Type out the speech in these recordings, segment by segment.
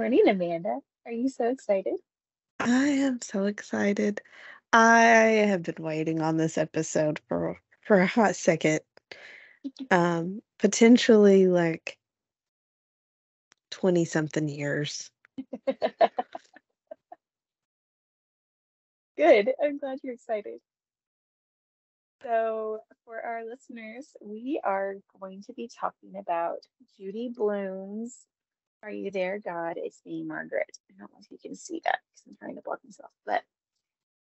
Morning, Amanda. Are you so excited? I am so excited. I have been waiting on this episode for a hot second. Potentially like 20 something years. Good. I'm glad you're excited. So, for our listeners, we are going to be talking about Judy Blume's Are You There, God? It's Me, Margaret. I don't know if you can see that because I'm trying to block myself, but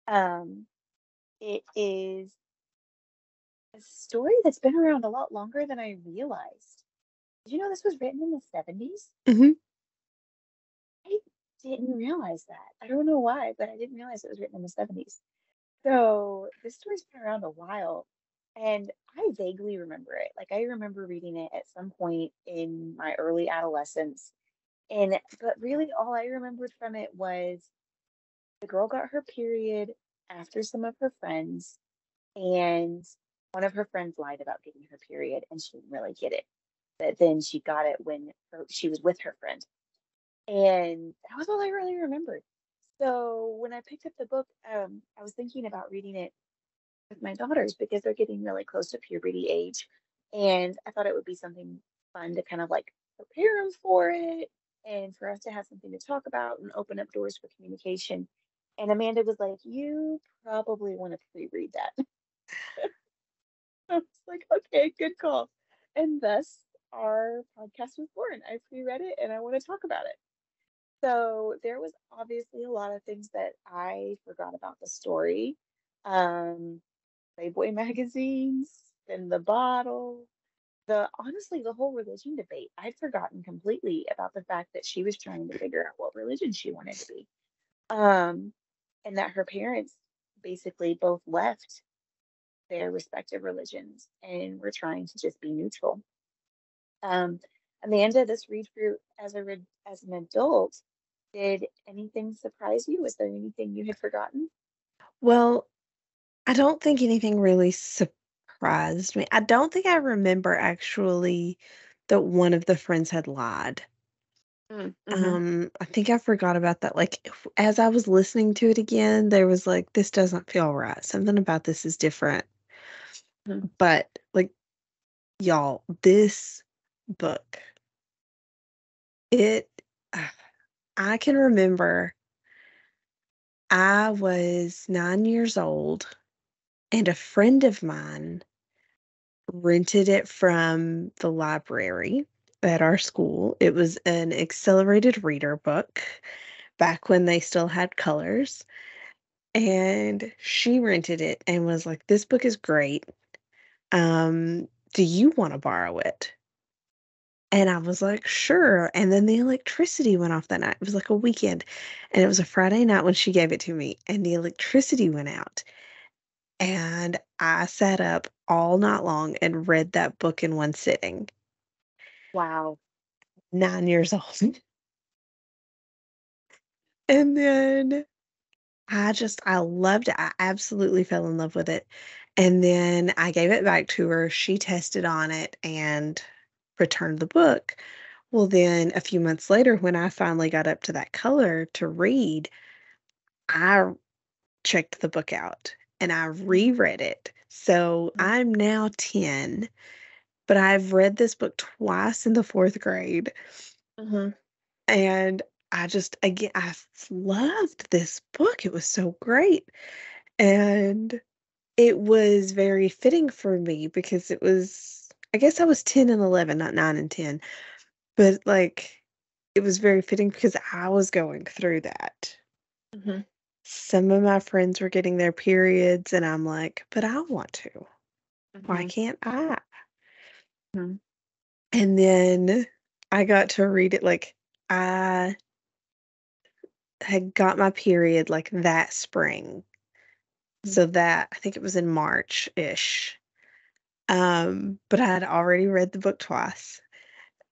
um, it is a story that's been around a lot longer than I realized. Did you know this was written in the 70s? Hmm. I didn't realize that. I don't know why, but I didn't realize it was written in the 70s. So this story's been around a while, and I vaguely remember it. Like I remember reading it at some point in my early adolescence. And but really all I remembered from it was the girl got her period after some of her friends, and one of her friends lied about getting her period, and she didn't really get it. But then she got it when she was with her friend. And that was all I really remembered. So when I picked up the book, I was thinking about reading it with my daughters because they're getting really close to puberty age. And I thought it would be something fun to kind of like prepare them for it and for us to have something to talk about and open up doors for communication. And Amanda was like, "You probably want to pre-read that." I was like, "Okay, good call." And thus our podcast was born. I pre-read it and I want to talk about it. So there was obviously a lot of things that I forgot about the story. Um, Playboy magazines, and the bottle, the honestly, the whole religion debate. I'd forgotten completely about the fact that she was trying to figure out what religion she wanted to be. Um, and that her parents basically both left their respective religions and were trying to just be neutral. Um, Amanda, this read through as an adult, did anything surprise you? Was there anything you had forgotten? Well, I don't think anything really surprised me. I don't think I remember actually that one of the friends had lied. Mm-hmm. I think I forgot about that. Like, as I was listening to it again, there was like, this doesn't feel right. Something about this is different. But like, y'all, this book, it, I can remember I was 9 years old and a friend of mine rented it from the library at our school. It was an accelerated reader book back when they still had colors. And she rented it and was like, "This book is great. Do you want to borrow it?" And I was like, "Sure." And then the electricity went off that night. It was like a weekend. And it was a Friday night when she gave it to me. And the electricity went out. And I sat up all night long and read that book in one sitting. Wow. 9 years old. And then I loved it. I absolutely fell in love with it. And then I gave it back to her. She tested on it and returned the book. Well, then a few months later, when I finally got up to that color to read, I checked the book out and I reread it. So I'm now 10, but I've read this book twice in the fourth grade. Mm-hmm. And again, loved this book. It was so great. And it was very fitting for me because I guess I was 10 and 11, not 9 and 10. But like, it was very fitting because I was going through that. Mm-hmm. Some of my friends were getting their periods, and I'm like, but I want to. Why Mm-hmm. can't I? Mm-hmm. And then I got to read it like I had got my period like that spring. So that I think it was in March-ish. But I had already read the book twice,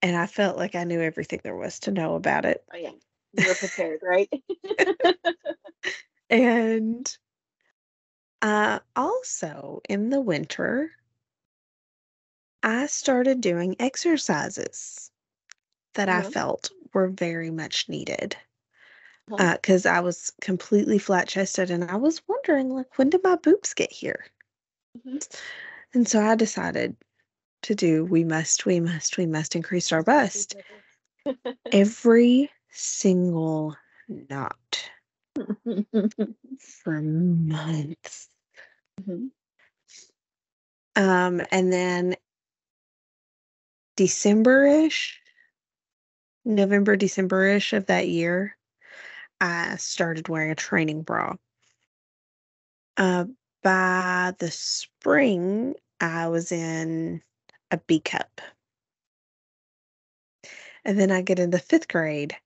and I felt like I knew everything there was to know about it. Oh yeah, you were prepared, right? And also in the winter, I started doing exercises that I Uh-huh. felt were very much needed. Uh-huh. Because I was completely flat chested and I was wondering, like, when did my boobs get here? Mhm. And so I decided to do we must increase our Just increase bust nipple. every single knot for months. Mhm. And then December-ish, November, December-ish of that year, I started wearing a training bra. Uh, by the spring, I was in a B cup. And then I get into 5th grade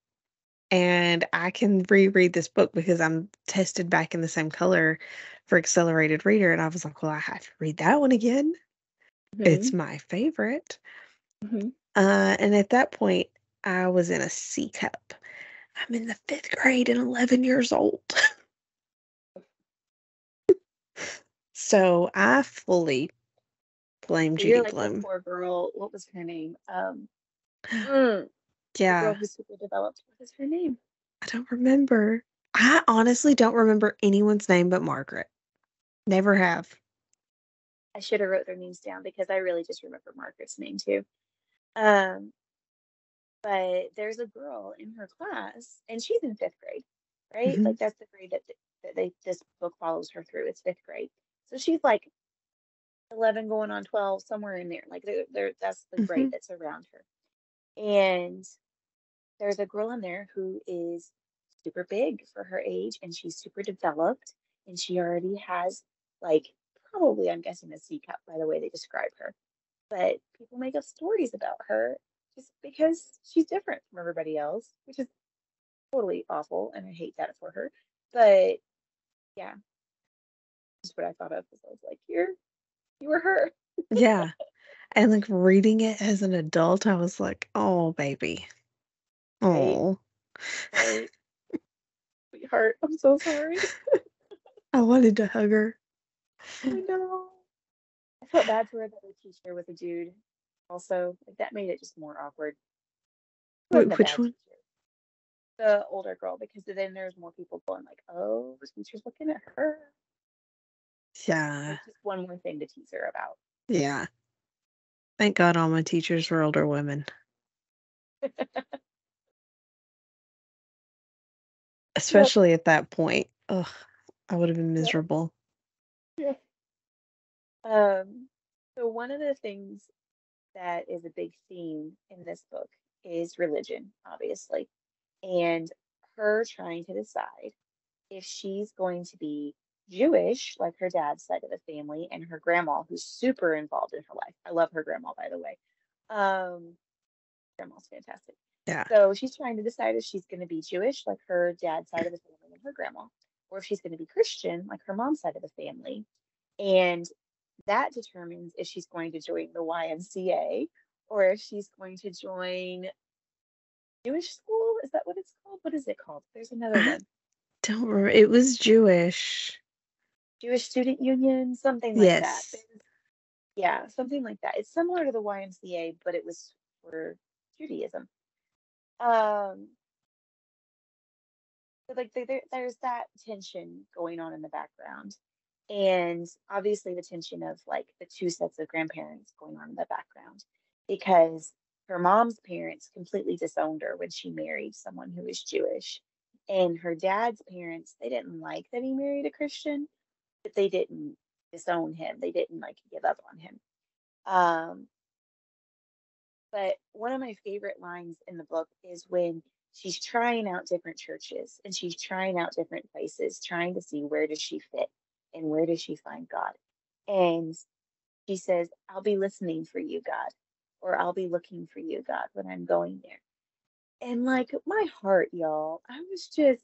and I can reread this book because I'm tested back in the same color for accelerated reader. And I was like, well, I have to read that one again. It's Mhm. my favorite. Mhm. And at that point, I was in a C cup. I'm in the 5th grade and 11 years old. So I fully blame So you're Judy like the Bloom. poor girl. What was her name? Mm, the girl Yeah, who super developed. What is her name? I don't remember. I honestly don't remember anyone's name but Margaret. Never have. I should have wrote their names down because I really just remember Margaret's name too. Um, but there's a girl in her class, and she's in 5th grade, right? Mhm, Like that's the grade that they this book follows her through. It's 5th grade, so she's like 11 going on 12, somewhere in there. Like that's the grade mhm. that's around her. And there's a girl in there who is super big for her age, and she's super developed, and she already has like probably I'm guessing a C cup by the way they describe her. But people make up stories about her just because she's different from everybody else, which is totally awful, and I hate that for her. But yeah, just what I thought of was I was like, you were her, Yeah, and, like, reading it as an adult, I was like, "Oh, baby. right? Oh." Right, sweetheart. I'm so sorry. I wanted to hug her. I know. I felt bad for her that her teacher was a dude. Also, like that made it just more awkward. She wasn't a Wait, which bad one? teacher, the older girl, because then there's more people going like, "Oh, the teacher's looking at her." Yeah, Like just one more thing to tease her about. yeah. Thank God all my teachers were older women, Yep. especially at that point. Ugh, I would have been Yep. miserable. Yep. Um, so one of the things that is a big theme in this book is religion, obviously, and her trying to decide if she's going to be Jewish, like her dad's side of the family, and her grandma, who's super involved in her life. I love her grandma, by the way. Um, Grandma's fantastic. Yeah. So she's trying to decide if she's going to be Jewish, like her dad's side of the family and her grandma, or if she's going to be Christian, like her mom's side of the family. And that determines if she's going to join the YMCA or if she's going to join Jewish school. Is that what it's called? What is it called? There's another I one. don't remember. It was Jewish. Jewish Student Union, something like that. Yes. Yeah, something like that. It's similar to the YMCA, but it was for Judaism. Um, so like there's that tension going on in the background. And obviously the tension of like the two sets of grandparents going on in the background because her mom's parents completely disowned her when she married someone who was Jewish. And her dad's parents, they didn't like that he married a Christian, but they didn't disown him. They didn't like give up on him. Um, but one of my favorite lines in the book is when she's trying out different churches and she's trying out different places, trying to see where does she fit and where does she find God. And she says, I'll be listening for you, God, or I'll be looking for you, God, when I'm going there. And like my heart, y'all, I was just,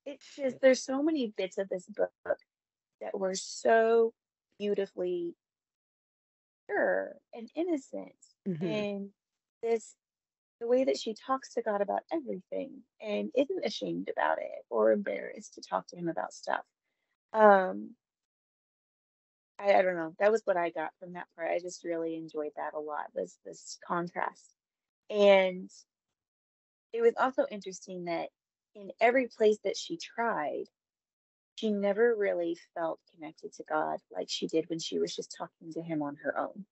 it's just, there's so many bits of this book that were so beautifully pure and innocent. Mhm. And this the way that she talks to God about everything and isn't ashamed about it or embarrassed to talk to him about stuff. Um, I don't know. That was what I got from that part. I just really enjoyed that a lot, was this contrast. And it was also interesting that in every place that she tried, she never really felt connected to God like she did when she was just talking to him on her own.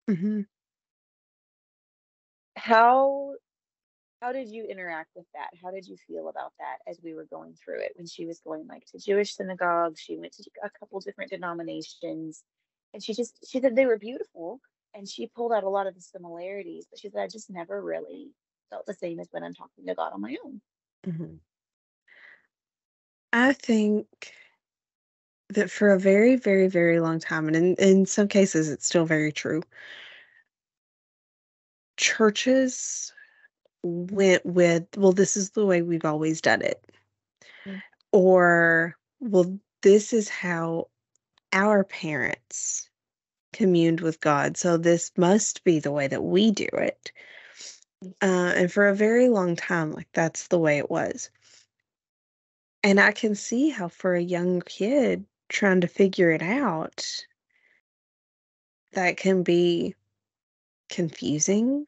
Mhm. How how did you interact with that? How did you feel about that as we were going through it when she was going like to Jewish synagogues, she went to a couple different denominations, and she said they were beautiful and she pulled out a lot of the similarities, but she said I just never really felt the same as when I'm talking to God on my own. Mhm. I think that for a very, very, very long time, and in some cases it's still very true, churches went with, "Well, this is the way we've always done it," Mm, or, "Well, this is how our parents communed with God, so this must be the way that we do it." mm, And for a very long time, like, that's the way it was. And I can see how for a young kid trying to figure it out, that can be confusing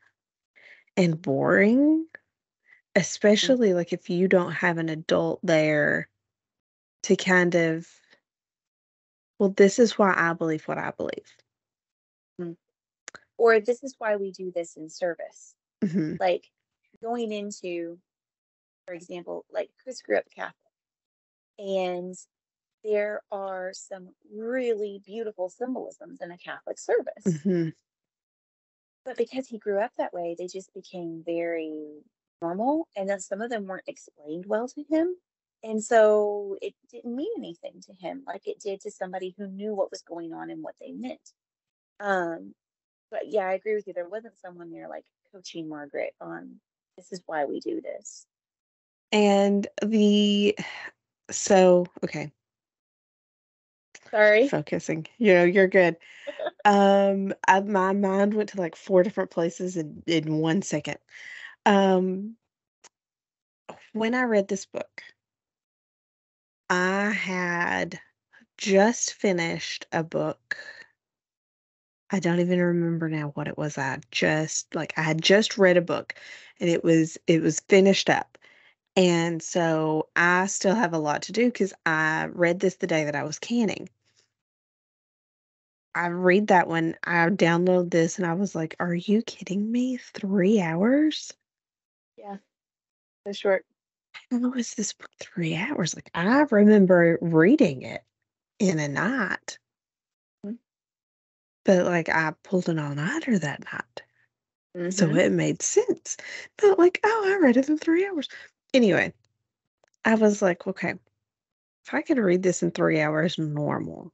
and boring, mm, especially, like, if you don't have an adult there to kind of, "Well, this is why I believe what I believe." mm. Or this is why we do this in service. Mhm, Like going into, for example, like Chris grew up Catholic, and there are some really beautiful symbolisms in a Catholic service. mhm, But because he grew up that way, they just became very normal. And then some of them weren't explained well to him. And so it didn't mean anything to him like it did to somebody who knew what was going on and what they meant. Um, but yeah, I agree with you. There wasn't someone there like coaching Margaret on this is why we do this. and okay, Sorry. focusing, you're good. My mind went to, like, 4 different places in 1 second. Um, when I read this book, I had just finished a book. I don't even remember now what it was. I had just read a book, and it was finished up. And so I still have a lot to do because I read this the day that I was canning. I read that one, I download this, and I was like, "Are you kidding me? 3 hours? Yeah, so short. How is this book 3 hours?" Like, I remember reading it in a night, but, like, I pulled an all-nighter that night, so Mm-hmm. it made sense. But, like, "Oh, I read it in 3 hours." Anyway, I was like, "Okay, if I could read this in 3 hours normal,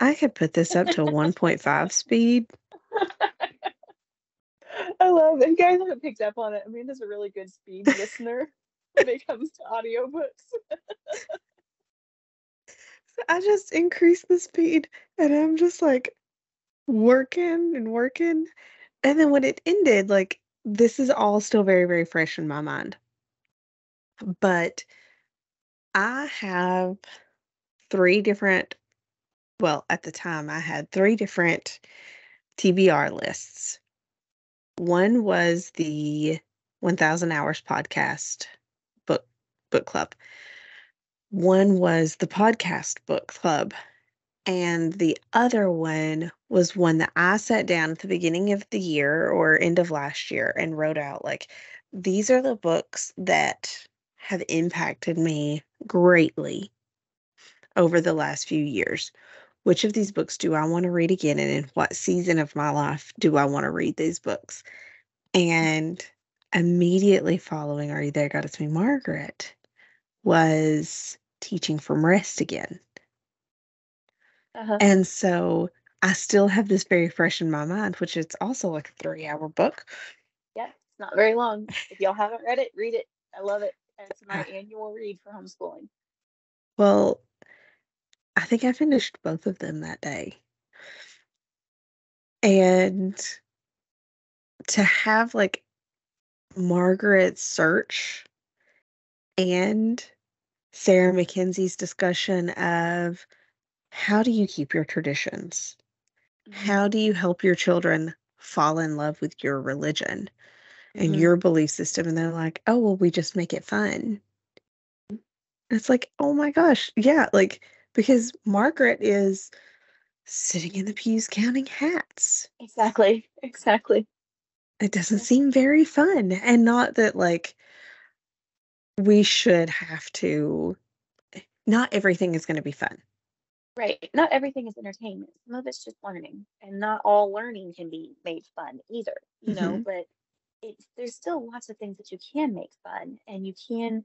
I could put this up to 1.5 speed." I love it. You guys haven't picked up on it. Amanda's a really good speed listener when it comes to audiobooks. I just increased the speed, and I'm just, like, working and working, and then when it ended, like, this is all still very, very fresh in my mind, but I have 3 different well, at the time, I had 3 different TBR lists. One was the 1,000 Hours podcast book book club. One was the podcast book club, and the other one was one that I sat down at the beginning of the year or end of last year and wrote out, like, "These are the books that have impacted me greatly over the last few years. Which of these books do I wanna read again, and in what season of my life do I wanna read these books?" And immediately following Are You There, God? It's Me, Margaret, was Teaching from Rest again. Uh-huh. And so I still have this very fresh in my mind, which it's also like a 3-hour book. Yeah, it's not very long. If y'all haven't read it, read it. I love it. It's my Uh, annual read for homeschooling. well, I think I finished both of them that day. And to have, like, Margaret's search and Sarah Mackenzie's discussion of how do you keep your traditions? Hmm. How do you help your children fall in love with your religion? and Hmm. your belief system, and they're like, "Oh, well, we just make it fun." And it's like, "Oh my gosh, yeah," like, because Margaret is sitting in the pews counting hats. Exactly. Exactly. It doesn't Yeah. seem very fun, and not that, like, we should have to not everything is gonna be fun. Right. Not everything is entertainment. Some of it's just learning, and not all learning can be made fun either, Mhm. but there's still lots of things that you can make fun, and you can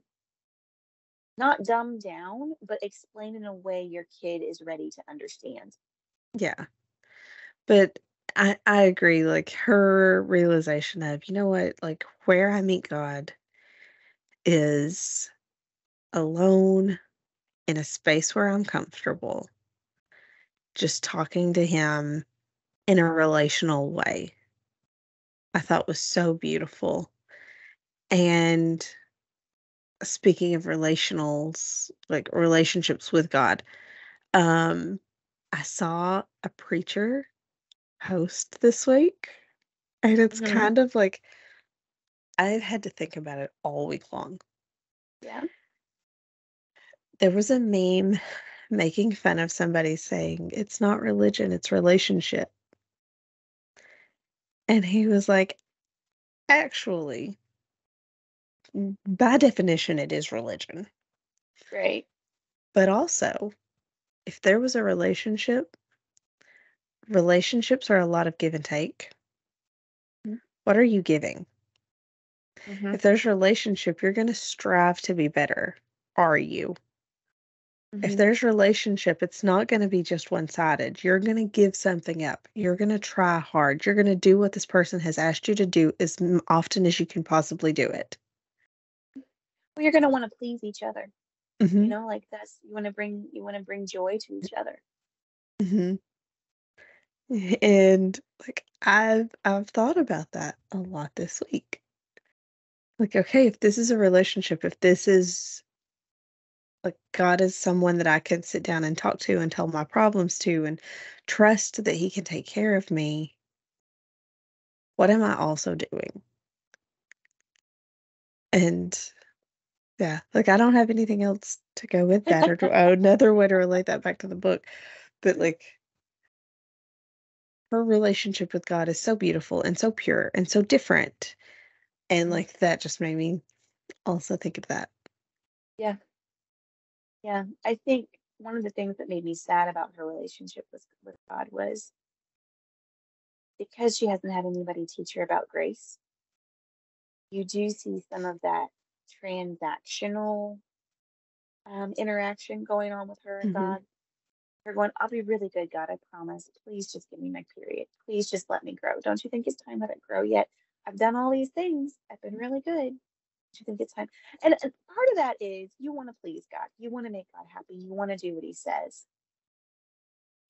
not dumb down, but explain in a way your kid is ready to understand. Yeah. But I agree, like, her realization of, "You know what? Like, where I meet God is alone in a space where I'm comfortable, just talking to him in a relational way," I thought was so beautiful. And speaking of relationals, like, relationships with God, um, I saw a preacher post this week, and it's Hmm. kind of like I've had to think about it all week long. Yeah. There was a meme making fun of somebody saying, "It's not religion, it's relationship." And he was like, "Actually, by definition, it is religion. Right. But also, if there was a relationship, relationships are a lot of give and take. What are you giving? Hmm. If there's a relationship, you're going to strive to be better. Are you? If Hmm. there's relationship, it's not going to be just one-sided. You're going to give something up. You're going to try hard. You're going to do what this person has asked you to do as often as you can possibly do it." Well, you're gonna want to please each other. Mhm. Like that's you want to bring joy to each other. Mhm. And, like, I've thought about that a lot this week. Like, okay, if this is a relationship, if this is like, God is someone that I can sit down and talk to and tell my problems to and trust that he can take care of me, what am I also doing? And yeah, like, I don't have anything else to go with that or to another way to relate that back to the book, but, like, her relationship with God is so beautiful and so pure and so different, and, Mhm. like, that just made me also think of that. Yeah. Yeah. I think one of the things that made me sad about her relationship with God was because she hasn't had anybody teach her about grace. You do see some of that transactional interaction going on with her and Mhm, God. Her going, I'll be really good, God, I promise. Please just give me my period. Please just let me grow. Don't you think it's time let it grow yet? I've done all these things. I've been really good. Don't you think it's time? And part of that is you want to please God. You want to make God happy. You want to do what he says.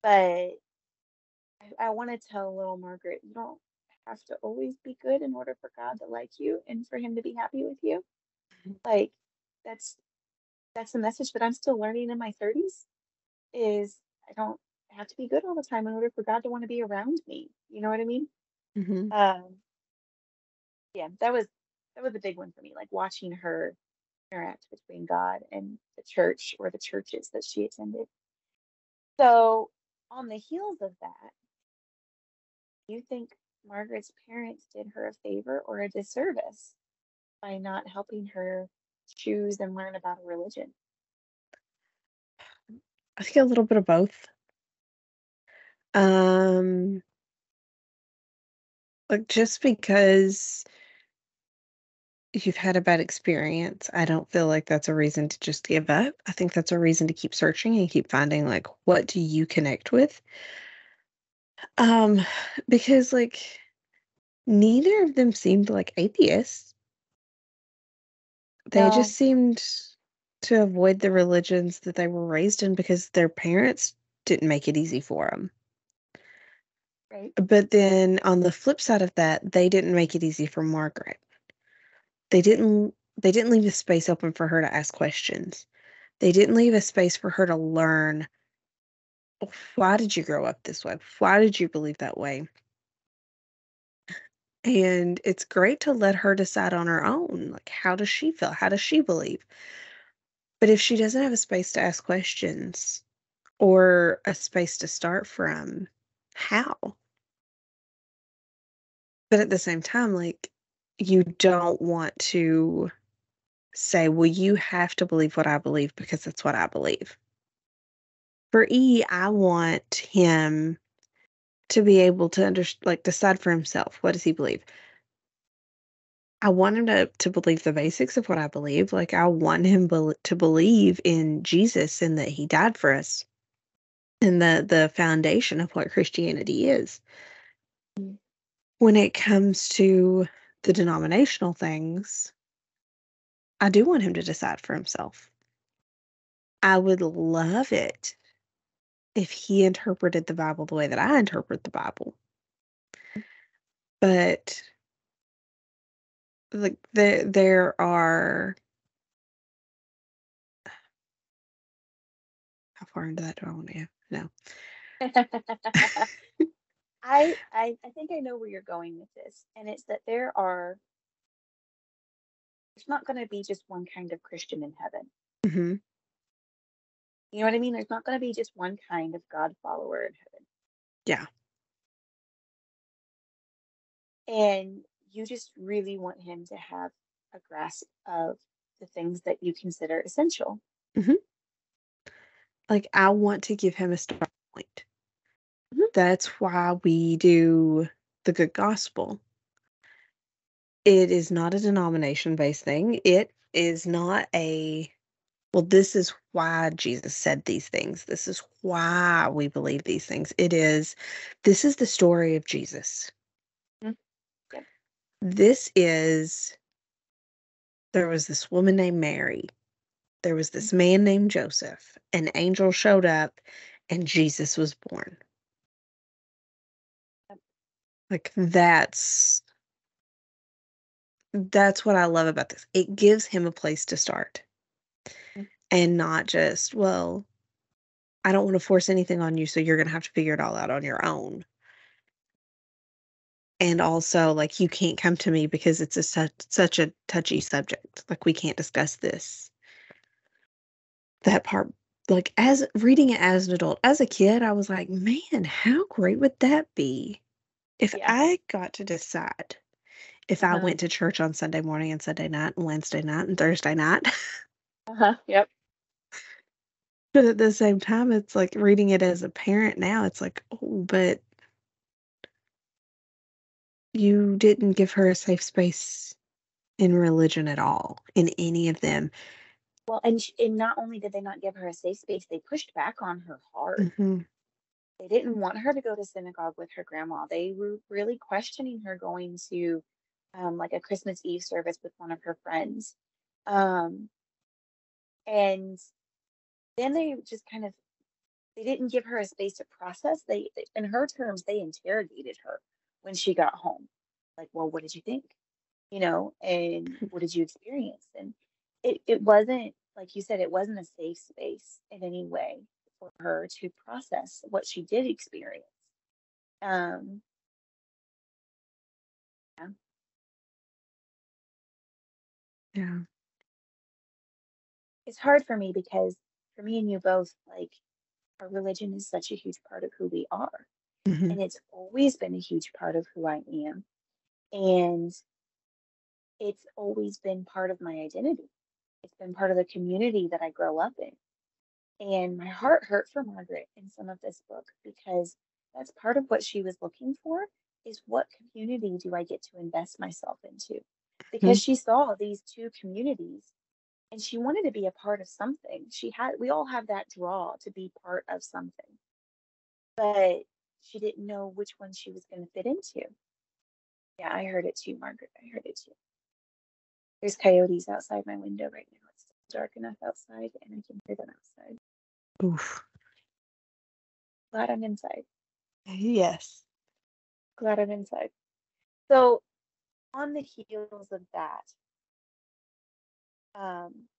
But I want to tell little Margaret, you don't have to always be good in order for God to like you and for him to be happy with you. mhm, Like that's that's the message that I'm still learning in my 30s is I don't have to be good all the time in order for God to want to be around me. You know what I mean? mhm, Um, yeah, that was a big one for me, like watching her interact between God and the church or the churches that she attended. So, on the heels of that, you think Margaret's parents did her a favor or a disservice by not helping her choose and learn about a religion? I think a little bit of both. Um, like, just because you've had a bad experience, I don't feel like that's a reason to just give up. I think that's a reason to keep searching and keep finding, like, what do you connect with? Um, because, like, neither of them seemed like atheists. They just No, seemed to avoid the religions that they were raised in because their parents didn't make it easy for them. right? But then on the flip side of that, they didn't make it easy for Margaret. They didn't leave a space open for her to ask questions. They didn't leave a space for her to learn, why did you grow up this way? Why did you believe that way? And it's great to let her decide on her own. Like, how does she feel? How does she believe? But if she doesn't have a space to ask questions or a space to start from, how? But at the same time, like, you don't want to say, well, you have to believe what I believe because that's what I believe. For E, I want him to be able to like decide for himself. What does he believe? I want him to believe the basics of what I believe. Like, I want him to believe in Jesus and that he died for us and the foundation of what Christianity is. Mm. When it comes to the denominational things, I do want him to decide for himself. I would love it if he interpreted the Bible the way that I interpret the Bible. But like there are how far into that do I want to go? No. I think I know where you're going with this, and it's that there's not going to be just one kind of Christian in heaven. Hmm. You know what I mean? There's not going to be just one kind of God follower in heaven. Yeah. And you just really want him to have a grasp of the things that you consider essential. Hmm. Like, I want to give him a start point. Mhm. That's why we do the good gospel. It is not a denomination based thing. It is not well, this is why Jesus said these things. This is why we believe these things. This is the story of Jesus. Mhm. Yep. This is, there was this woman named Mary. There was this Mhm. man named Joseph. An angel showed up and Jesus was born. Yep. Like, that's what I love about this. It gives him a place to start Mhm. and not just, well, I don't want to force anything on you, so you're going to have to figure it all out on your own. And also, like, you can't come to me because it's such a touchy subject. Like, we can't discuss this. That part, like, as reading it as an adult, as a kid, I was like, man, how great would that be if Yeah. I got to decide if I Uh-huh. went to church on Sunday morning and Sunday night and Wednesday night and Thursday night. Uh-huh. Yep. But at the same time, it's like reading it as a parent now, it's like, oh, but you didn't give her a safe space in religion at all, in any of them. Well, and not only did they not give her a safe space, they pushed back on her hard. Mhm. They didn't want her to go to synagogue with her grandma. They were really questioning her going to like a Christmas Eve service with one of her friends. Um, and then they just kind of they didn't give her a space to process. In her terms, they interrogated her when she got home. Like, well, what did you think? You know, and what did you experience? And it wasn't, like you said, it wasn't a safe space in any way for her to process what she did experience. Um, yeah. Yeah. It's hard for me because for me and you both, like our religion is such a huge part of who we are. Mhm. And it's always been a huge part of who I am. And it's always been part of my identity. It's been part of the community that I grow up in. And my heart hurt for Margaret in some of this book because that's part of what she was looking for is what community do I get to invest myself into? Because Mhm. she saw these two communities and she wanted to be a part of something. We all have that draw to be part of something, but she didn't know which one she was going to fit into. Yeah, I heard it too, Margaret. I heard it too. There's coyotes outside my window right now. It's dark enough outside and I can hear them outside. Oof. Glad I'm inside. Yes. Glad I'm inside. So, on the heels of that, um,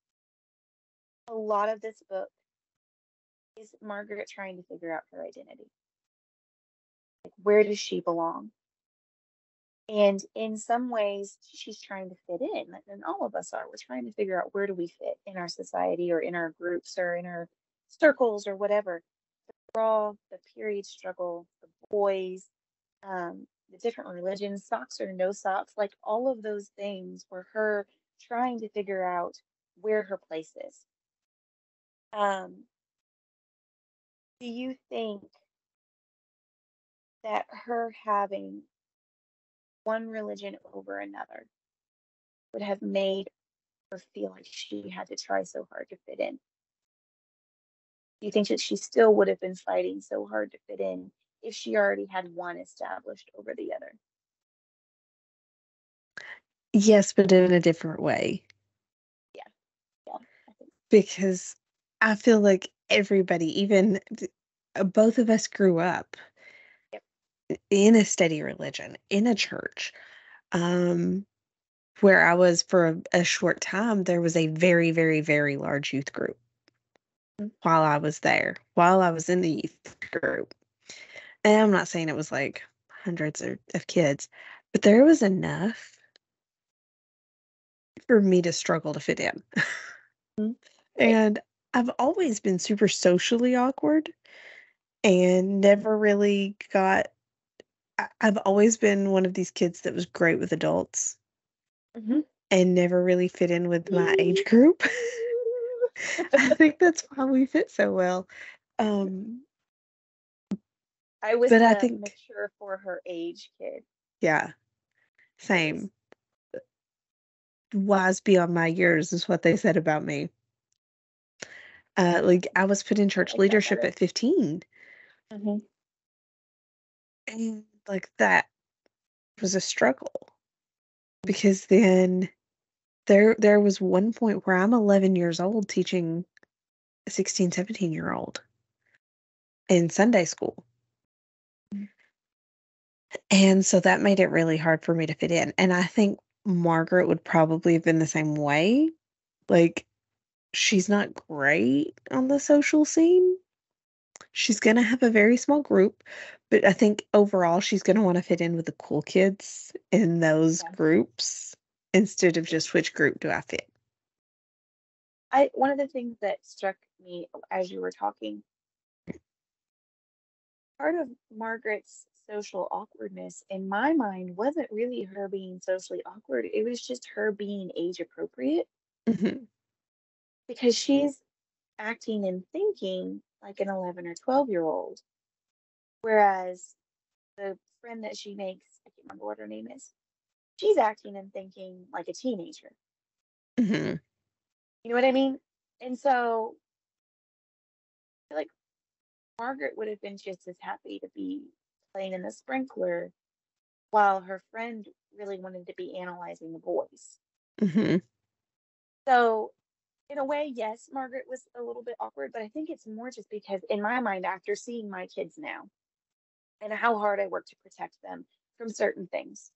a lot of this book is Margaret trying to figure out her identity. Like, where does she belong? And in some ways, she's trying to fit in, and all of us are. We're trying to figure out where do we fit in our society or in our groups or in our circles or whatever. We're all the period struggle, the boys, the different religions, socks or no socks, like all of those things were her trying to figure out where her place is. Um, do you think that her having one religion over another would have made her feel like she had to try so hard to fit in? Do you think that she still would have been fighting so hard to fit in if she already had one established over the other? Yes, but in a different way. Yeah, yeah, I think. Because I feel like everybody, both of us grew up Yep. in a steady religion, in a church. Um, where I was for a short time, there was a very, very, very large youth group Mm. while I was there, while I was in the youth group. And I'm not saying it was like hundreds of kids, but there was enough for me to struggle to fit in. Mhm. Right. And I've always been super socially awkward and never really I've always been one of these kids that was great with adults Hmm. and never really fit in with my age group. I think that's why we fit so well. Um, I was but I the think, mature for her age kid, yeah, always. same. Wise beyond my years is what they said about me. Like I was put in I church like that leadership better. at 15, Hmm. and like that was a struggle because then there was one point where I'm 11 years old teaching a 16, 17-year-old in Sunday school. And so that made it really hard for me to fit in. And I think Margaret would probably have been the same way. Like, she's not great on the social scene. She's going to have a very small group, but I think overall she's going to want to fit in with the cool kids in those Yeah. groups instead of just which group do I fit. I One of the things that struck me as you were talking, part of Margaret's social awkwardness in my mind wasn't really her being socially awkward. It was just her being age appropriate Hmm. because she's acting and thinking like an 11 or 12-year-old. Whereas the friend that she makes, I can't remember what her name is, she's acting and thinking like a teenager. Hmm. You know what I mean? And so I feel like Margaret would have been just as happy to be playing in the sprinkler while her friend really wanted to be analyzing the boys. Hmm. So, in a way, yes, Margaret was a little bit awkward, but I think it's more just because, in my mind, after seeing my kids now and how hard I work to protect them from certain things,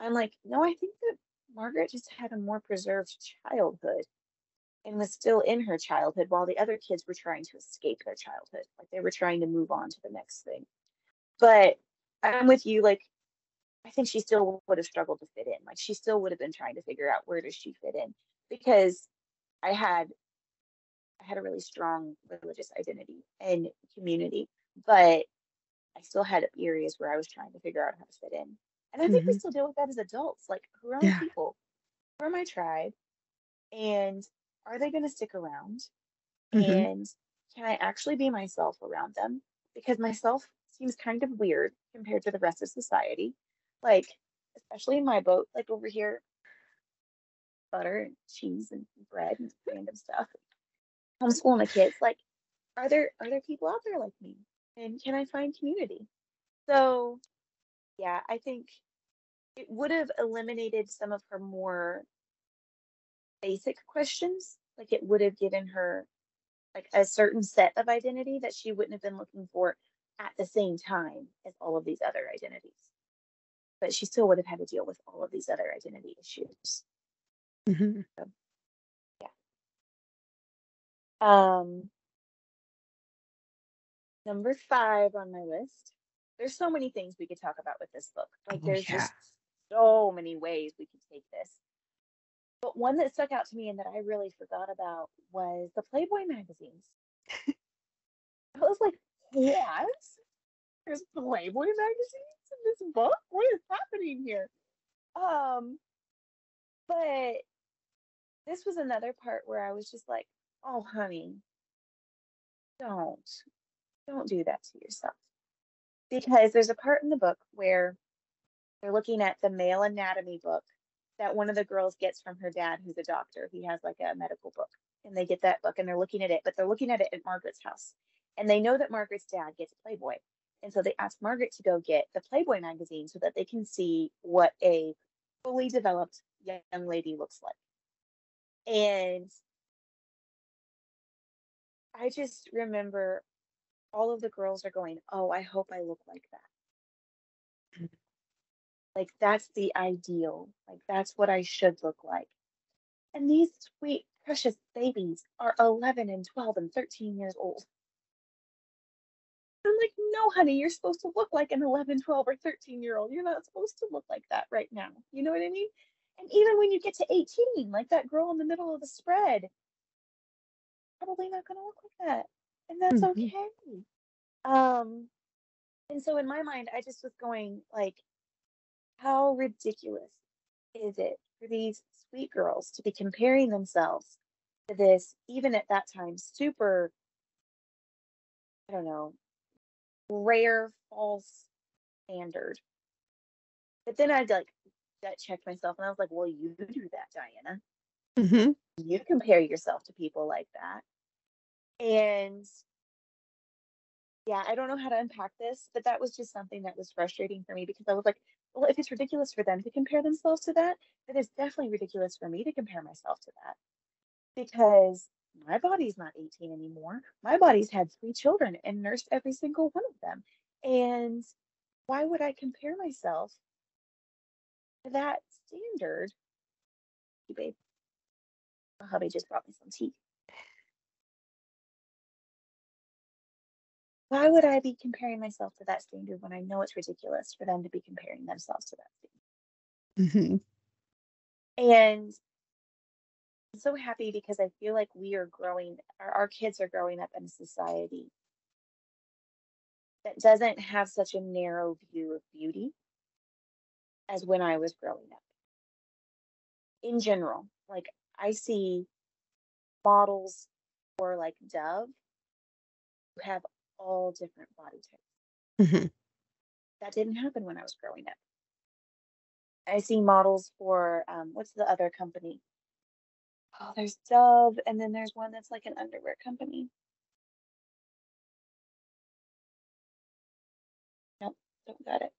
I'm like, no, I think that Margaret just had a more preserved childhood and was still in her childhood while the other kids were trying to escape their childhood. Like they were trying to move on to the next thing. But I'm with you. Like, I think she still would have struggled to fit in. Like, she still would have been trying to figure out where does she fit in because I had I had a really strong religious identity and community, but I still had areas where I was trying to figure out how to fit in. And I think we Hmm. still deal with that as adults. Like, who are my Yeah. people? Who are my tribe? And are they going to stick around? Hmm. And can I actually be myself around them? Because myself seems kind of weird compared to the rest of society. Like, especially in my boat, like over here, butter and cheese and bread and random stuff. Homeschooling the kids. Like, are there people out there like me? And can I find community? So yeah, I think it would have eliminated some of her more basic questions. Like it would have given her like a certain set of identity that she wouldn't have been looking for at the same time as all of these other identities. But she still would have had to deal with all of these other identity issues. Hmm. So yeah. Um, Number 5 on my list. There's so many things we could talk about with this book. Like Oh, there's yeah. just so many ways we could take this. But one that stuck out to me and that I really forgot about was the Playboy magazines. I was like, what? There's Playboy magazines in this book? What is happening here? Um, but this was another part where I was just like, oh, honey, don't, don't do that to yourself. Because there's a part in the book where they're looking at the male anatomy book that one of the girls gets from her dad, who's a doctor. He has like a medical book, and they get that book and they're looking at it, but they're looking at it at Margaret's house. And they know that Margaret's dad gets Playboy. And so they ask Margaret to go get the Playboy magazine so that they can see what a fully developed young lady looks like. And I just remember all of the girls are going, oh, I hope I look like that. Like, that's the ideal. Like, that's what I should look like. And these sweet, precious babies are 11 and 12 and 13 years old. I'm like, no, honey, you're supposed to look like an 11, 12, or 13-year-old. You're not supposed to look like that right now. You know what I mean? And even when you get to 18, like that girl in the middle of the spread, probably not going to look like that. And that's Mhm. okay. Um, and so in my mind, I just was going like, how ridiculous is it for these sweet girls to be comparing themselves to this, even at that time, super, I don't know, rare, false standard? But then I'd like gut checked myself and I was like, well, you do that, Diana. Mhm. You compare yourself to people like that. And yeah, I don't know how to unpack this, but that was just something that was frustrating for me because I was like, well, if it's ridiculous for them to compare themselves to that, then it's definitely ridiculous for me to compare myself to that because my body's not 18 anymore. My body's had 3 children and nursed every single one of them. And why would I compare myself to that standard? You babe, my hubby just brought me some tea. Why would I be comparing myself to that standard when I know it's ridiculous for them to be comparing themselves to that Mhm. standard? And I'm so happy because I feel like we are growing, our kids are growing up in a society that doesn't have such a narrow view of beauty as when I was growing up. In general, like I see models for like Dove who have all different body types. Mhm. That didn't happen when I was growing up. I see models for what's the other company? Oh, there's Dove, and then there's one that's like an underwear company. Nope, don't got it.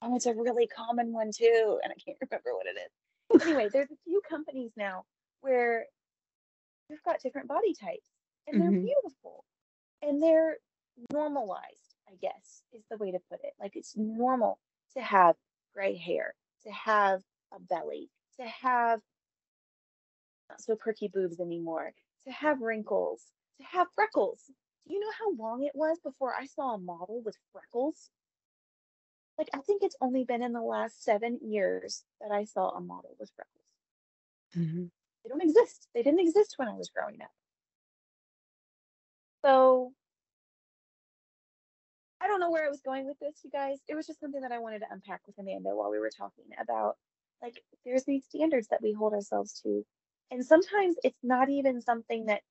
Oh, it's a really common one too, and I can't remember what it is. Anyway, there's a few companies now where we've got different body types, and they're Mhm. beautiful, and they're normalized, I guess, is the way to put it. Like it's normal to have gray hair, to have a belly, to have not so perky boobs anymore, to have wrinkles, to have freckles. Do you know how long it was before I saw a model with freckles? Like, I think it's only been in the last 7 years that I saw a model with freckles. Mhm. They don't exist. They didn't exist when I was growing up. So I don't know where I was going with this, you guys. It was just something that I wanted to unpack with Amanda while we were talking about like there's these standards that we hold ourselves to. And sometimes it's not even something that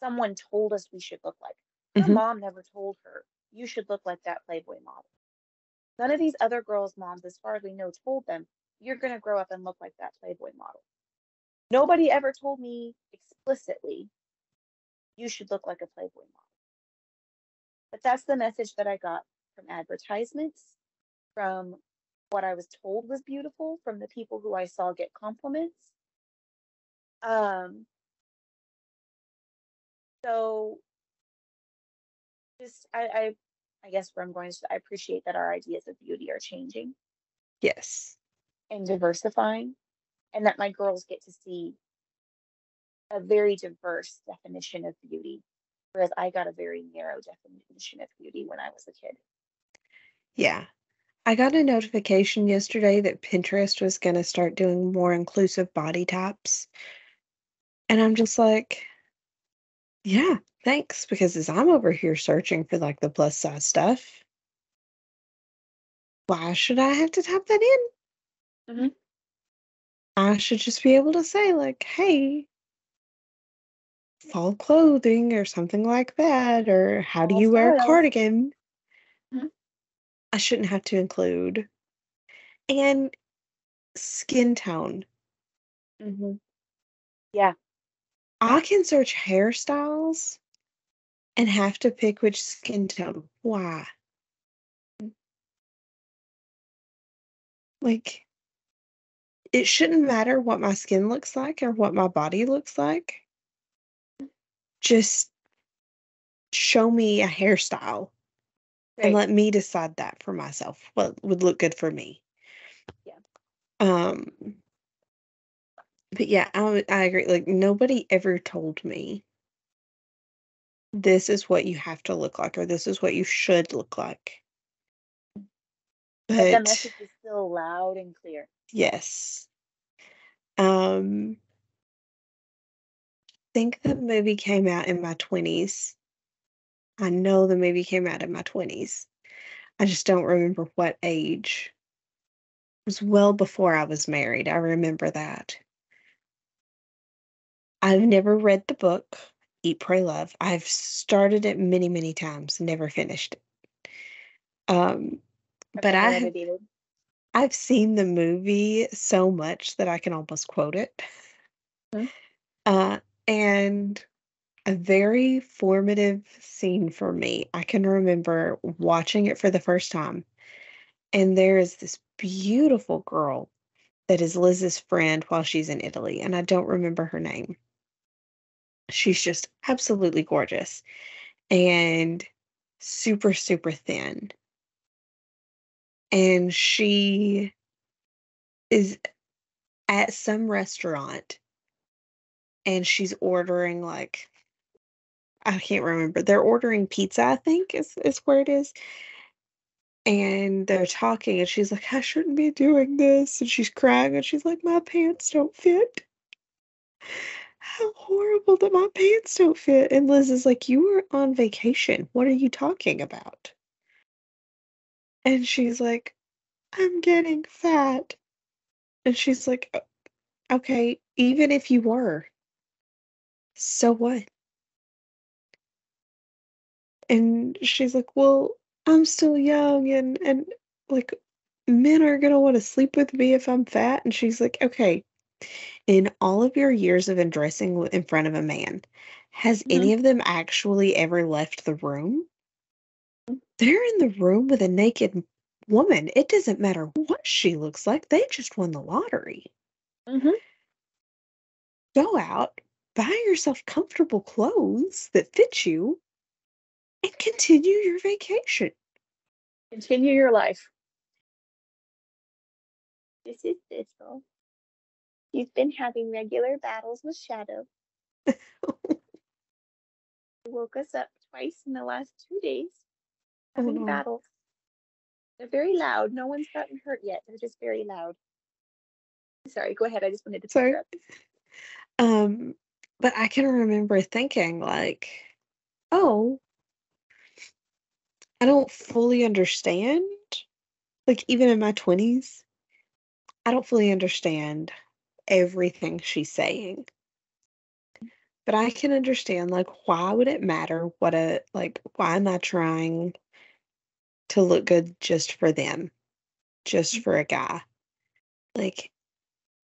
someone told us we should look like. Her Mhm. mom never told her, you should look like that Playboy model. None of these other girls' moms, as far as we know, told them, you're going to grow up and look like that Playboy model. Nobody ever told me explicitly, you should look like a Playboy model. But that's the message that I got from advertisements, from what I was told was beautiful, from the people who I saw get compliments. Um, so just I guess where I'm going is I appreciate that our ideas of beauty are changing Yes. and diversifying, and that my girls get to see a very diverse definition of beauty, whereas I got a very narrow definition of beauty when I was a kid. Yeah. I got a notification yesterday that Pinterest was gonna start doing more inclusive body types, and I'm just like, "Yeah, thanks," because as I'm over here searching for, like, the plus size stuff, why should I have to type that in? Hmm. I should just be able to say, like, "Hey, fall clothing," or something like that, or "How do All you wear a style. cardigan?" Hmm. I shouldn't have to include. And skin tone. Hmm. Yeah. I can search hairstyles and have to pick which skin tone. Why? Like, it shouldn't matter what my skin looks like or what my body looks like. Just show me a hairstyle and Right. let me decide that for myself, what would look good for me. Yeah. Um, but yeah, I agree. Like, nobody ever told me this is what you have to look like or this is what you should look like. But the But message is still loud and clear. yes. Um, think the movie came out in my 20s. I know the movie came out in my 20s. I just don't remember what age. It was well before I was married. I remember that. I've never read the book, Eat, Pray, Love. I've started it many, many times, never finished it. Um, I've but never read it either. I've seen the movie so much that I can almost quote it. Hmm. Uh, and a very formative scene for me. I can remember watching it for the first time, and there is this beautiful girl that is Liz's friend while she's in Italy, and I don't remember her name. She's just absolutely gorgeous and super, super thin. And she is at some restaurant and she's ordering like I can't remember. They're ordering pizza, I think is where it is. And they're talking and she's like, I shouldn't be doing this. And she's crying and she's like, my pants don't fit. How horrible that my pants don't fit. And Liz is like, you were on vacation. What are you talking about? And she's like, I'm getting fat. And she's like, Okay, even if you were, so what?" And she's like, "Well, I'm still young and like men are gonna want to sleep with me if I'm fat." And she's like, "Okay, in all of your years of undressing in front of a man, has Hmm. any of them actually ever left the room? They're in the room with a naked woman. It doesn't matter what she looks like. They just won the lottery. Hmm. Go out, buy yourself comfortable clothes that fit you, and continue your vacation." Continue your life. This is Thistle. He's been having regular battles with Shadow. He woke us up twice in the last 2 days, having Oh, battles. They're very loud. No one's gotten hurt yet. They're just very loud. Sorry, go ahead. I just wanted to pick so, her up. um, but I can remember thinking like, "Oh, I don't fully understand." Like even in my 20s, I don't fully understand everything she's saying. But I can understand like why would it matter what a like why am I trying to look good just for them, just for a guy? Like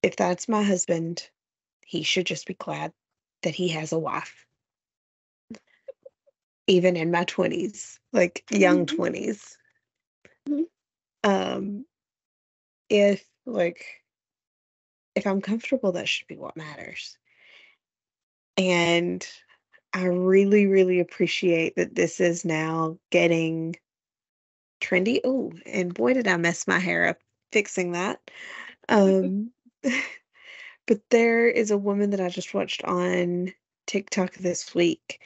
if that's my husband, he should just be glad that he has a wife, even in my 20s, like young Mhm. 20s. Mhm. Um, if I'm comfortable, that should be what matters. And I really, really appreciate that this is now getting trendy. Oh, and boy, did I mess my hair up fixing that. Um, but there is a woman that I just watched on TikTok this week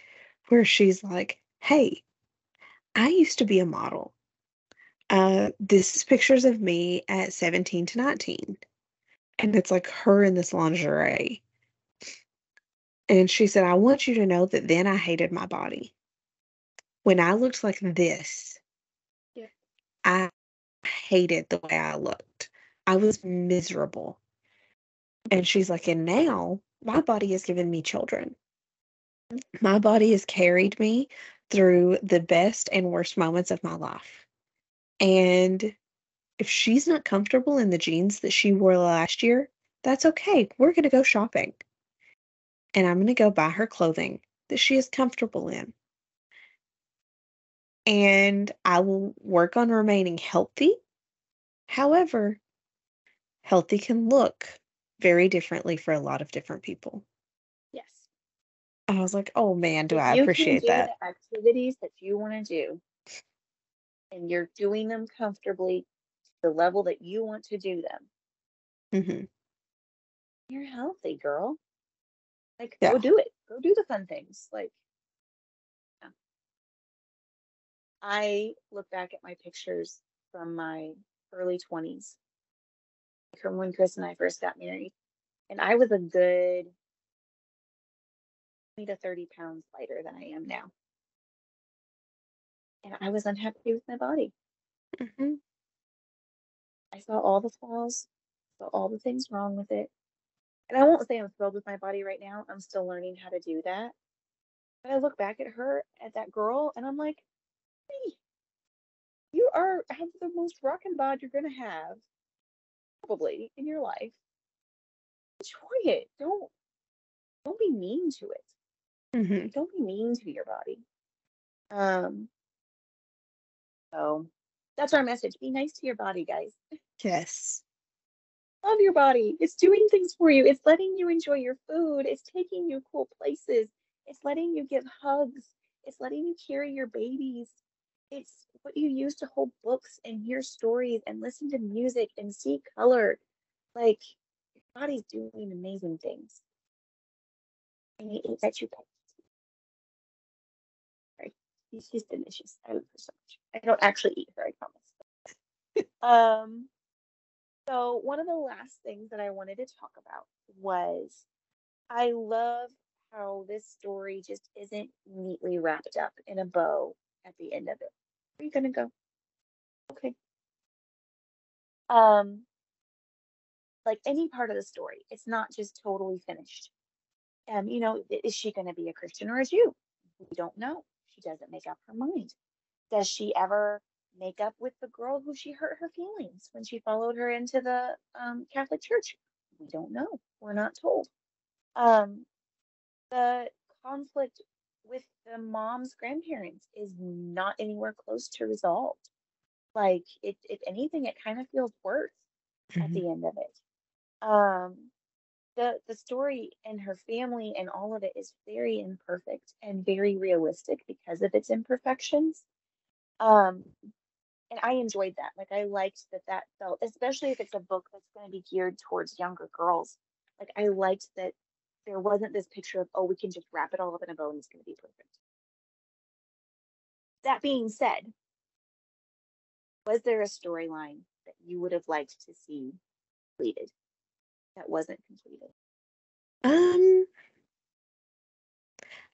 where she's like, Hey, I used to be a model. This is pictures of me at 17 to 19. And it's like her in this lingerie. And she said, I want you to know that then I hated my body. When I looked like this, Yeah. I hated the way I looked. I was miserable. And she's like, and now my body has given me children. My body has carried me through the best and worst moments of my life. And if she's not comfortable in the jeans that she wore last year, that's okay. We're going to go shopping. And I'm going to go buy her clothing that she is comfortable in. And I will work on remaining healthy. However, healthy can look very differently for a lot of different people. Yes. I was like, oh man, do If I you can appreciate do that. the activities that you want to do and you're doing them comfortably to the level that you want to do them, Hmm. you're healthy, girl. Like, Yeah. go do it. Go do the fun things. Like, yeah. I look back at my pictures from my early 20s, from when Chris and I first got married, and I was a good 20 to 30 pounds lighter than I am now. And I was unhappy with my body. Hmm. I saw all the flaws, saw all the things wrong with it. And I won't say I'm thrilled with my body right now. I'm still learning how to do that. But I look back at her, at that girl, and I'm like, hey, you are have the most rockin' bod you're gonna have probably in your life. Enjoy it. Don't be mean to it. Hmm. Don't be mean to your body. Um, so that's our message. Be nice to your body, guys. Yes. Love your body. It's doing things for you. It's letting you enjoy your food. It's taking you cool places. It's letting you give hugs. It's letting you carry your babies. It's what you use to hold books and hear stories and listen to music and see color. Like, your body's doing amazing things. And you eat that you pay. Right? She's delicious. I love her so much. I don't actually eat her, I promise. Um, so one of the last things that I wanted to talk about was I love how this story just isn't neatly wrapped up in a bow at the end of it. Where are you gonna go? Okay. Um, like any part of the story, it's not just totally finished. Is she gonna be a Christian or a Jew? We don't know. She doesn't make up her mind. Does she ever make up with the girl who she hurt her feelings when she followed her into the Catholic Church? We don't know. We're not told. Um, the conflict with the mom's grandparents is not anywhere close to resolved. Like, if anything, it kind of feels worse at Hmm. the end of it. Um, the story and her family and all of it is very imperfect and very realistic because of its imperfections. Um, and I enjoyed that. Like, I liked that that felt, especially if it's a book that's going to be geared towards younger girls. Like, I liked that there wasn't this picture of, oh, we can just wrap it all up in a bow and it's going to be perfect. That being said, was there a storyline that you would have liked to see completed that wasn't completed? Um,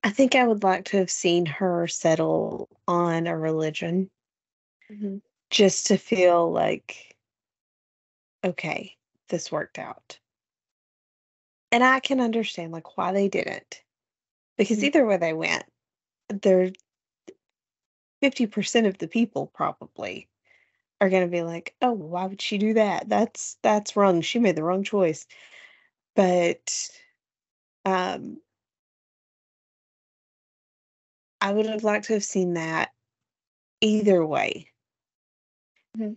I think I would like to have seen her settle on a religion Hmm. just to feel like, okay, this worked out. And I can understand like why they didn't. Because Hmm. either way they went, they're 50% of the people probably are gonna be like, "Oh, why would she do that? That's wrong. She made the wrong choice." But, um, I would have liked to have seen that either way. Hmm.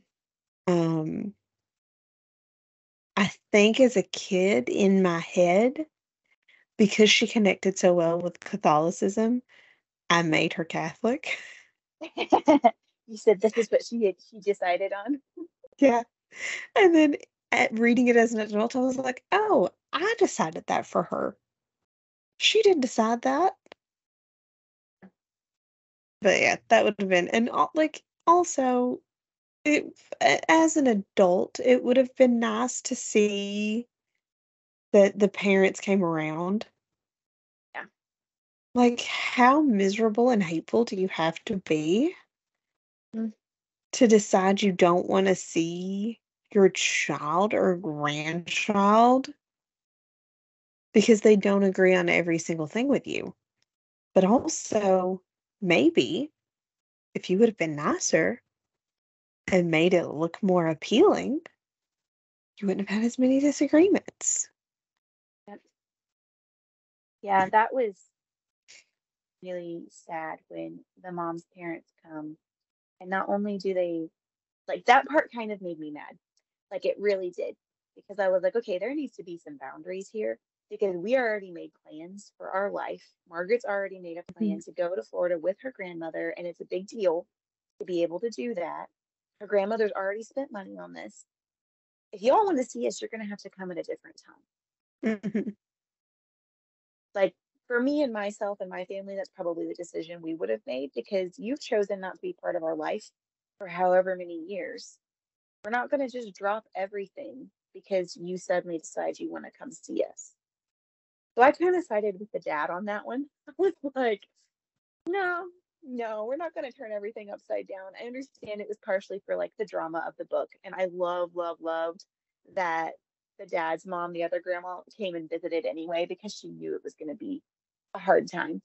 Um, I think as a kid in my head, because she connected so well with Catholicism, I made her Catholic. You said this is what she decided on. Yeah, and then at reading it as an adult, I was like, "Oh, I decided that for her. She didn't decide that." But yeah, that would have been and al like, also, as an adult, it would have been nice to see that the parents came around. Yeah. Like, how miserable and hateful do you have to be Mm. to decide you don't wanna see your child or grandchild because they don't agree on every single thing with you? But also, maybe if you would have been nicer and made it look more appealing, you wouldn't have had as many disagreements. Yep. Yeah, that was really sad when the mom's parents come. And not only do they like that part kind of made me mad. Like it really did. Because I was like, okay, there needs to be some boundaries here because we already made plans for our life. Margaret's already made a plan Mhm, to go to Florida with her grandmother, and it's a big deal to be able to do that. Her grandmother's already spent money on this. If y'all want to see us, you're going to have to come at a different time. mhm. Like for me and myself and my family, that's probably the decision we would have made because you've chosen not to be part of our life for however many years. We're not going to just drop everything because you suddenly decide you want to come see us. So I kind of sided with the dad on that one. I was like, no, no, we're not going to turn everything upside down. I understand it was partially for like the drama of the book. And I loved that the dad's mom, the other grandma, came and visited anyway because she knew it was going to be a hard time.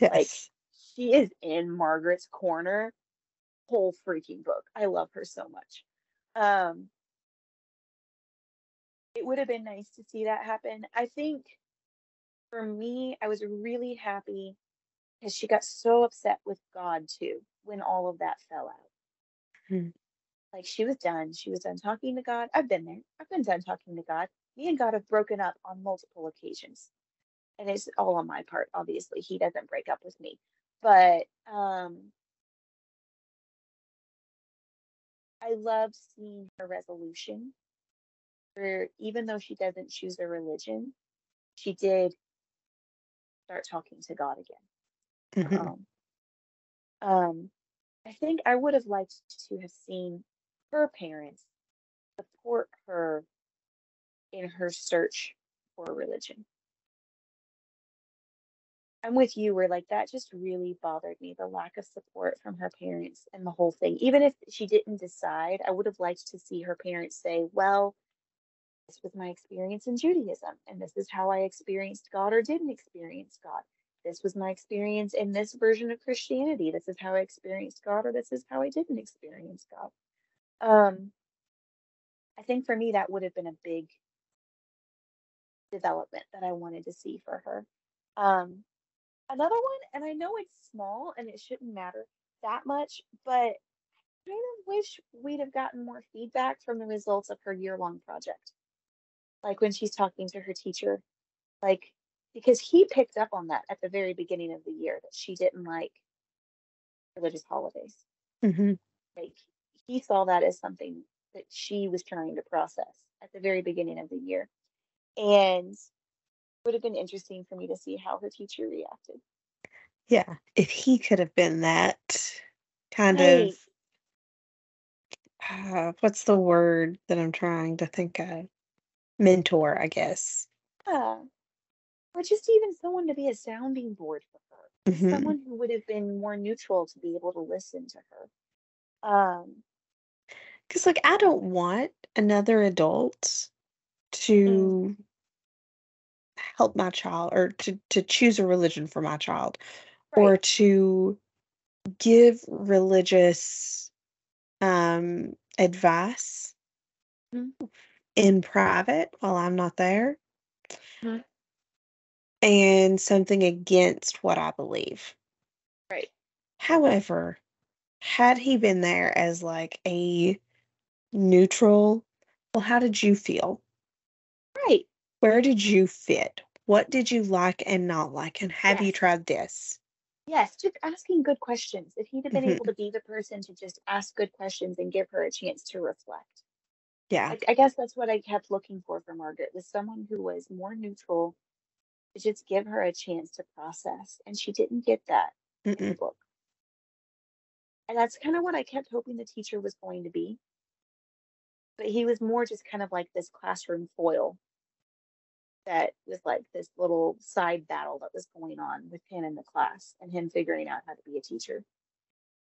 Like Yes. she is in Margaret's corner whole freaking book. I love her so much. Um, it would have been nice to see that happen. I think for me, I was really happy because she got so upset with God too when all of that fell out. Mhm. Like she was done. She was done talking to God. I've been there. I've been done talking to God. Me and God have broken up on multiple occasions. And it's all on my part, obviously. He doesn't break up with me. But I love seeing her resolution for even though she doesn't choose a religion, she did start talking to God again. Mhm. Um, um, I think I would have liked to have seen her parents support her in her search for religion. I'm with you where like that just really bothered me, the lack of support from her parents and the whole thing. Even if she didn't decide, I would have liked to see her parents say, well, this was my experience in Judaism, and this is how I experienced God or didn't experience God. This was my experience in this version of Christianity. This is how I experienced God, or this is how I didn't experience God. Um, I think for me, that would have been a big development that I wanted to see for her. Um, Another one, and I know it's small and it shouldn't matter that much, but I kind of wish we'd have gotten more feedback from the results of her year-long project. Like when she's talking to her teacher, like because he picked up on that at the very beginning of the year that she didn't like religious holidays. Mhm. Like he saw that as something that she was trying to process at the very beginning of the year. And it would have been interesting for me to see how her teacher reacted. Yeah, if he could have been that kind of, Right. what's the word that I'm trying to think of? Mentor, I guess. Yeah. Or just even someone to be a sounding board for her. Just Mhm. someone who would have been more neutral to be able to listen to her. 'Cause, like, I don't want another adult Mm, to help my child or to choose a religion for my child right. or to give religious, advice Mhm, in private while I'm not there, mhm, and something against what I believe. right. However, had he been there as, like, a neutral, "Well, how did you feel? Right. Where did you fit? What did you like and not like, and have you Yes. tried this?" Yes. Just asking good questions. If he'd have been able Mhm. to be the person to just ask good questions and give her a chance to reflect. Yeah. I guess that's what I kept looking for Margaret was someone who was more neutral to just give her a chance to process. And she didn't get that in the Mm-mm. book. And that's kind of what I kept hoping the teacher was going to be. But he was more just kind of like this classroom foil that was like this little side battle that was going on with him in the class and him figuring out how to be a teacher.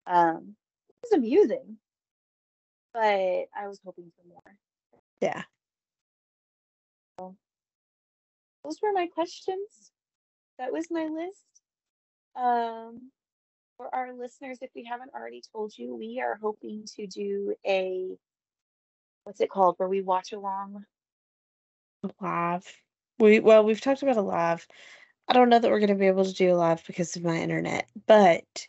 It was amusing, but I was hoping for more. Yeah. So those were my questions. That was my list. Um, for our listeners, if we haven't already told you, we are hoping to do a what's it called, where we watch along. Live. We've talked about a live. I don't know that we're gonna be able to do a live because of my internet, but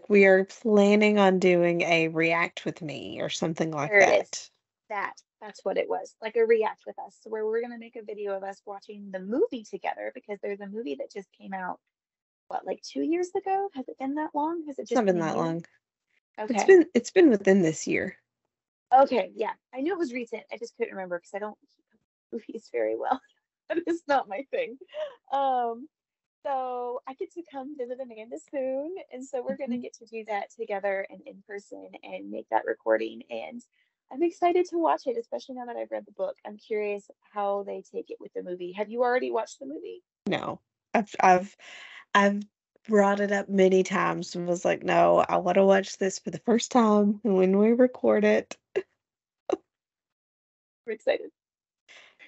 we are planning on doing a react with me or something like There it is. that. That's what it was. Like a react with us, where we're gonna make a video of us watching the movie together because there's a movie that just came out, what, like 2 years ago? Has it been that long? Has it It's not just been been a that year? long. It's Okay. been within this year. Okay, yeah. I knew it was recent. I just couldn't remember because I don't keep movies very well. That is not my thing. Um, so I get to come visit Amanda soon, and so we're gonna Mhm. get to do that together and in person and make that recording. And I'm excited to watch it, especially now that I've read the book. I'm curious how they take it with the movie. Have you already watched the movie? No. I've brought it up many times and was like, "No, I wanna watch this for the first time when we record it." I'm excited.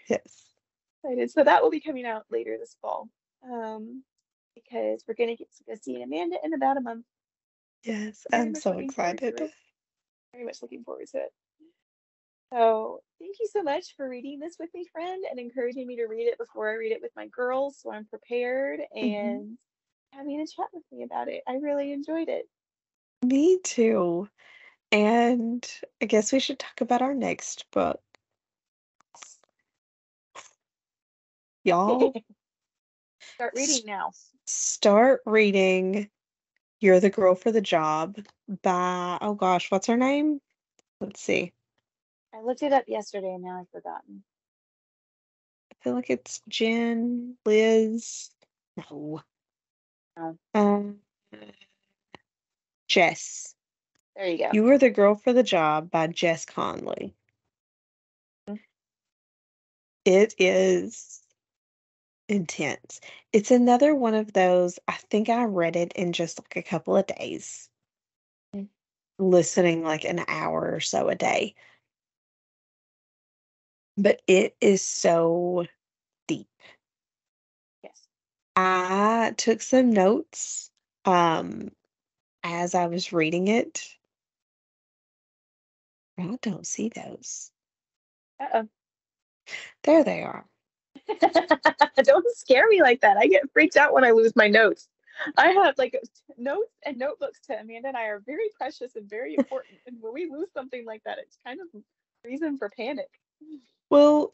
Yes. Excited. So that will be coming out later this fall. Because we're gonna get to go see Amanda in about a month. Yes, Very I'm much so looking forward to excited. it. Very much looking forward to it. So thank you so much for reading this with me, friend, and encouraging me to read it before I read it with my girls, so I'm prepared Mhm. and having a chat with me about it. I really enjoyed it. Me too. And I guess we should talk about our next book. Y'all, Start reading s now. start reading You're the Girl for the Job by, oh gosh, what's her name? Let's see. I looked it up yesterday and now I've forgotten. I feel like it's Jen, Liz. No. Oh, Um, Jess. there you go. You Were the Girl for the Job by Jess Conley. It is intense. It's another one of those, I think I read it in just like a couple of days, Mm, listening like an hour or so a day. But it is so deep. yes. I took some notes um as I was reading it. I don't see those. Uh-oh. There they are. Don't scare me like that. I get freaked out when I lose my notes. I have like notes and notebooks to Amanda and I are very precious and very important. And when we lose something like that, it's kind of reason for panic. Well,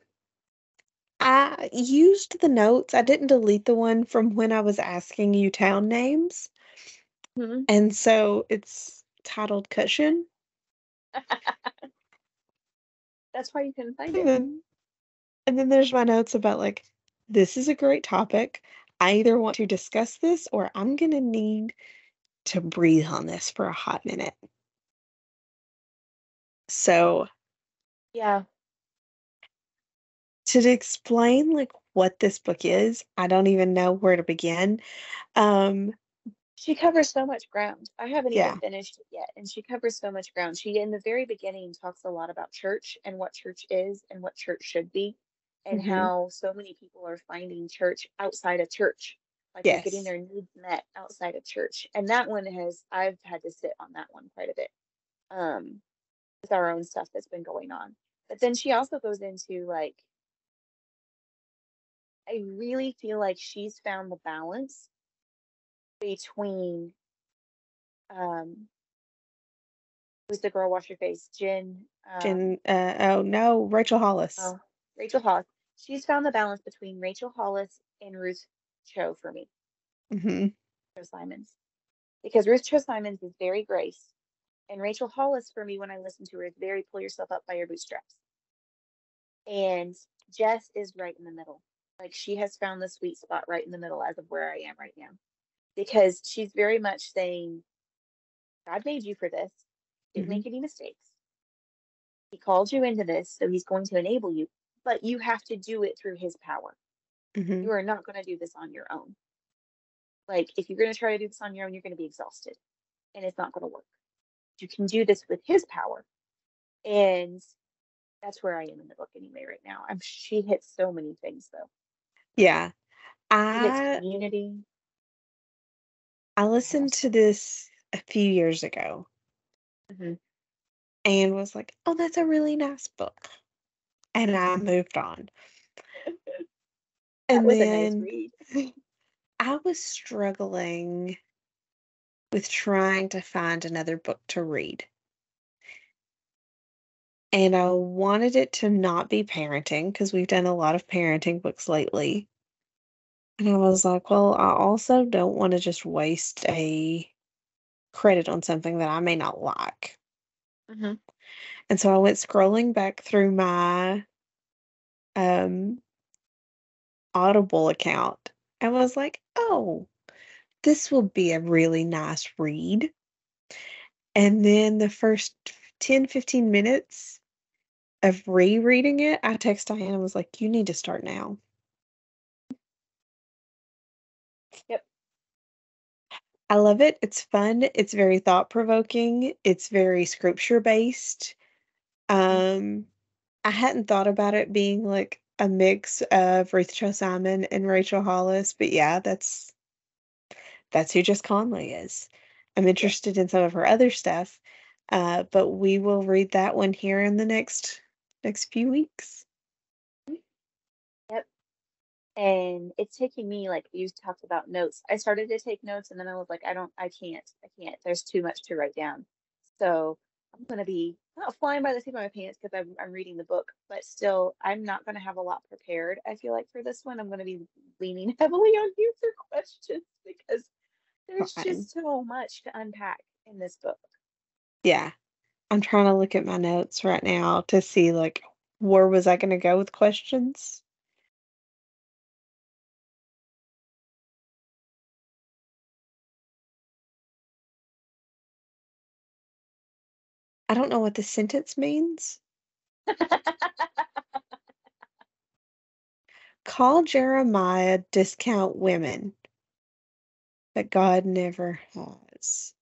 I used the notes. I didn't delete the one from when I was asking you town names. Mhm. And so it's titled Cushion. That's why you couldn't find And it. then, and then there's my notes about like, this is a great topic. I either want to discuss this or I'm going to need to breathe on this for a hot minute. So Yeah. to explain like what this book is, I don't even know where to begin. Um, She covers so much ground. I haven't even yeah. finished it yet, and she covers so much ground. She, in the very beginning, talks a lot about church and what church is and what church should be, and Hmm. how so many people are finding church outside of church. Like they're getting Yes. their needs met outside of church. And that one I've had to sit on that one quite a bit, um, with our own stuff that's been going on. But then she also goes into like, I really feel like she's found the balance between, um, who's the girl? Wash your face. Jen. Oh no, Rachel Hollis. Oh, Rachel Hollis. She's found the balance between Rachel Hollis and Ruth Cho for me. Hmm. Cho Simons, because Ruth Cho Simons is very Grace, and Rachel Hollis for me when I listen to her is very pull yourself up by your bootstraps. And Jess is right in the middle. Like she has found the sweet spot right in the middle as of where I am right now, because she's very much saying God made you for this. Didn't Mhm. make any mistakes. He called you into this, so he's going to enable you, but you have to do it through his power. Mhm. You are not going to do this on your own. Like, if you're going to try to do this on your own, you're going to be exhausted and it's not going to work. You can do this with his power. And that's where I am in the book anyway right now. She hits so many things though. Yeah. She hits I community. I Yeah. listened to this a few years ago Mhm. and was like, "Oh, that's a really nice book." And I moved on. That And was a nice then read. I was struggling with trying to find another book to read. And I wanted it to not be parenting because we've done a lot of parenting books lately. And I was like, well, I also don't want to just waste a credit on something that I may not like. Mhm. And so I went scrolling back through my um, Audible account and was like, oh, this will be a really nice read. And then the first 10, 15 minutes of rereading it, I texted Diana and was like, you need to start now. Yep. I love it. It's fun. It's very thought provoking. It's very scripture based. Mhm. Um, I hadn't thought about it being like a mix of Ruth Cho Simon and Rachel Hollis, but yeah, that's who Just Conley is. I'm Yes. interested in some of her other stuff, but we will read that one here in the next few weeks. Yep. And it's taking me, like you talked about notes. I started to take notes and then I was like, I can't. There's too much to write down. So I'm gonna be not flying by the seat of my pants because I'm reading the book, but still I'm not gonna have a lot prepared. I feel like for this one, I'm gonna be leaning heavily on you for questions because there's Fine. just so much to unpack in this book. Yeah. I'm trying to look at my notes right now to see like where was I going to go with questions. I don't know what the sentence means. Call Jeremiah discount women, but God never has.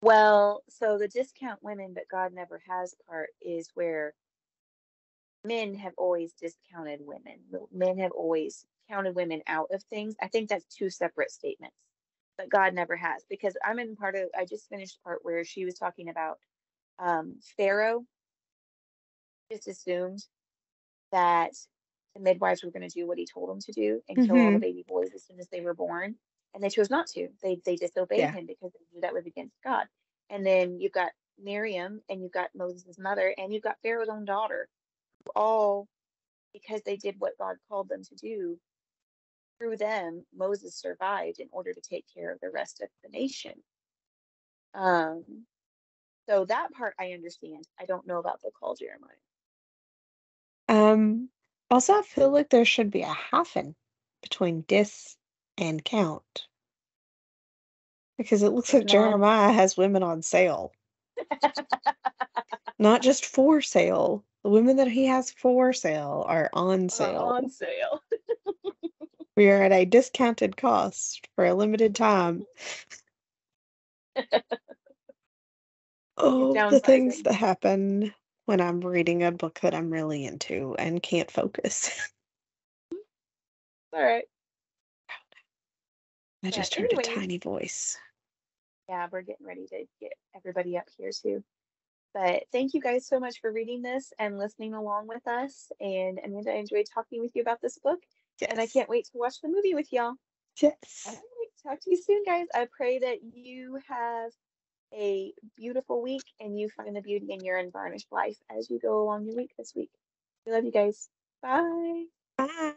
Well, so the discount women, but God never has part is where men have always discounted women. Men have always counted women out of things. I think that's two separate statements, but God never has because I just finished part where she was talking about Pharaoh just assumed that the midwives were going to do what he told them to do and kill all the Mhm. baby boys as soon as they were born. And they chose not to. They disobeyed Yeah. him because they knew that was against God. And then you've got Miriam and you've got Moses' mother and you've got Pharaoh's own daughter, all because they did what God called them to do. Through them, Moses survived in order to take care of the rest of the nation. Um, so that part I understand. I don't know about the call Jeremiah. Um Also I feel like there should be a hyphen between dis and count because it looks There's like not Jeremiah has women on sale. Not just for sale. The women that he has for sale are on on sale. sale. We are at a discounted cost for a limited time. He's Oh, the things downsizing. that happen when I'm reading a book that I'm really into and can't focus. All right. I But just heard a anyways, tiny voice. yeah, we're getting ready to get everybody up here too. But thank you guys so much for reading this and listening along with us. And Amanda, I enjoyed talking with you about this book, and I Yes. can't wait to watch the movie with y'all. All Yes. right, talk to you soon, guys. I pray that you have a beautiful week and you find the beauty in your unvarnished life as you go along your week this week. We love you guys. Bye. Bye.